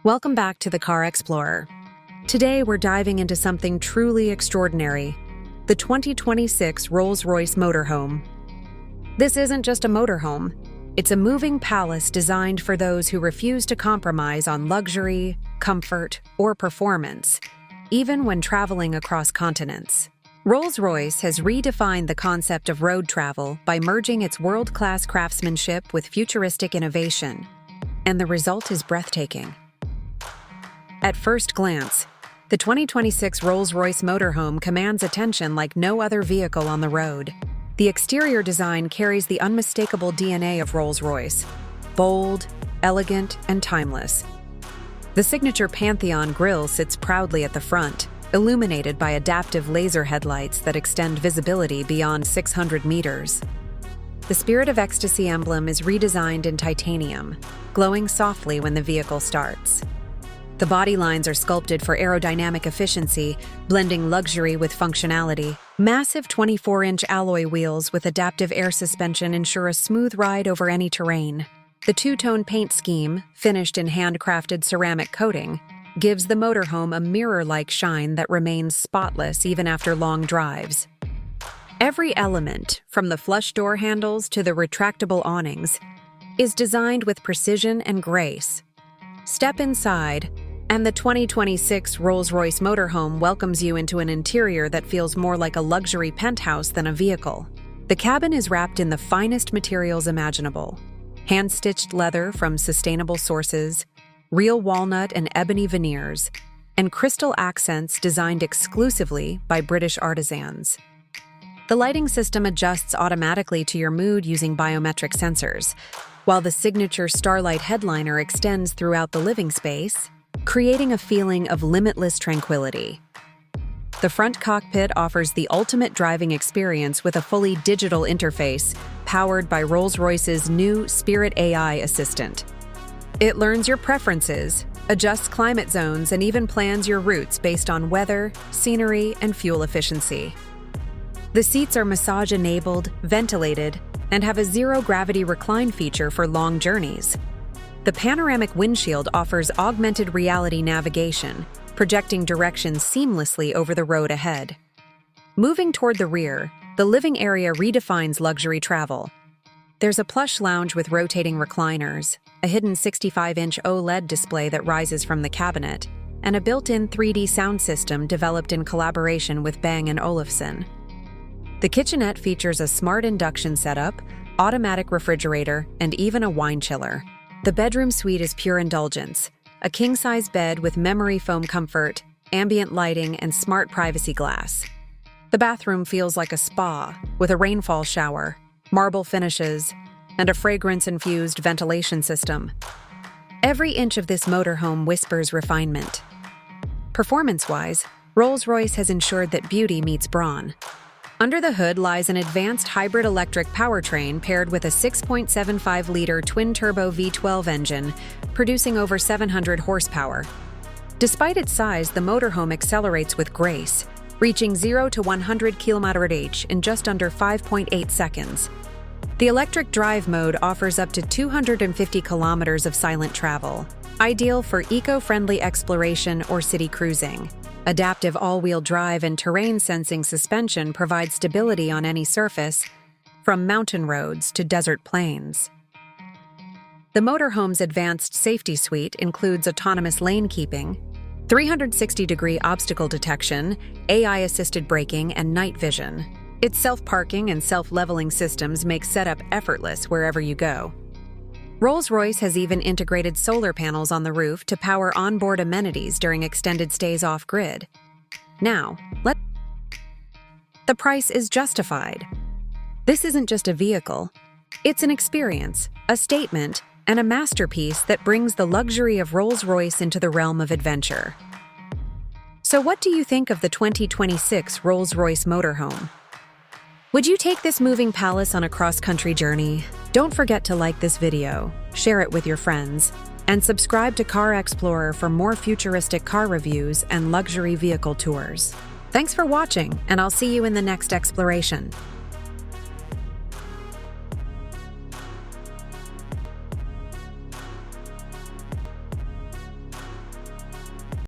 Welcome back to the Car Explorer. Today we're diving into something truly extraordinary, the 2026 Rolls Royce Motorhome. This isn't just a motorhome, it's a moving palace designed for those who refuse to compromise on luxury, comfort, or performance, even when traveling across continents. Rolls-Royce has redefined the concept of road travel by merging its world-class craftsmanship with futuristic innovation, and the result is breathtaking. At first glance, the 2026 Rolls Royce Motorhome commands attention like no other vehicle on the road. The exterior design carries the unmistakable DNA of Rolls-Royce, bold, elegant, and timeless. The signature Pantheon grille sits proudly at the front, illuminated by adaptive laser headlights that extend visibility beyond 600 meters. The Spirit of Ecstasy emblem is redesigned in titanium, glowing softly when the vehicle starts. The body lines are sculpted for aerodynamic efficiency, blending luxury with functionality. Massive 24-inch alloy wheels with adaptive air suspension ensure a smooth ride over any terrain. The two-tone paint scheme, finished in handcrafted ceramic coating, gives the motorhome a mirror-like shine that remains spotless even after long drives. Every element, from the flush door handles to the retractable awnings, is designed with precision and grace. Step inside, and the 2026 Rolls Royce Motorhome welcomes you into an interior that feels more like a luxury penthouse than a vehicle. The cabin is wrapped in the finest materials imaginable: hand-stitched leather from sustainable sources, real walnut and ebony veneers, and crystal accents designed exclusively by British artisans. The lighting system adjusts automatically to your mood using biometric sensors, while the signature Starlight headliner extends throughout the living space, creating a feeling of limitless tranquility. The front cockpit offers the ultimate driving experience with a fully digital interface powered by Rolls-Royce's new Spirit AI assistant. It learns your preferences, adjusts climate zones, and even plans your routes based on weather, scenery, and fuel efficiency. The seats are massage-enabled, ventilated, and have a zero-gravity recline feature for long journeys. The panoramic windshield offers augmented reality navigation, projecting directions seamlessly over the road ahead. Moving toward the rear, the living area redefines luxury travel. There's a plush lounge with rotating recliners, a hidden 65-inch OLED display that rises from the cabinet, and a built-in 3D sound system developed in collaboration with Bang & Olufsen. The kitchenette features a smart induction setup, automatic refrigerator, and even a wine chiller. The bedroom suite is pure indulgence, a king-size bed with memory foam comfort, ambient lighting, and smart privacy glass. The bathroom feels like a spa, with a rainfall shower, marble finishes, and a fragrance-infused ventilation system. Every inch of this motorhome whispers refinement. Performance-wise, Rolls-Royce has ensured that beauty meets brawn. Under the hood lies an advanced hybrid electric powertrain paired with a 6.75-liter twin-turbo V12 engine, producing over 700 horsepower. Despite its size, the motorhome accelerates with grace, reaching 0 to 100 km/h in just under 5.8 seconds. The electric drive mode offers up to 250 kilometers of silent travel, ideal for eco-friendly exploration or city cruising. Adaptive all-wheel drive and terrain-sensing suspension provide stability on any surface, from mountain roads to desert plains. The motorhome's advanced safety suite includes autonomous lane keeping, 360-degree obstacle detection, AI-assisted braking, and night vision. Its self-parking and self-leveling systems make setup effortless wherever you go. Rolls-Royce has even integrated solar panels on the roof to power onboard amenities during extended stays off-grid. Now, the price is justified. This isn't just a vehicle. It's an experience, a statement, and a masterpiece that brings the luxury of Rolls-Royce into the realm of adventure. So what do you think of the 2026 Rolls-Royce Motorhome? Would you take this moving palace on a cross-country journey? Don't forget to like this video, share it with your friends, and subscribe to Car Explorer for more futuristic car reviews and luxury vehicle tours. Thanks for watching, and I'll see you in the next exploration.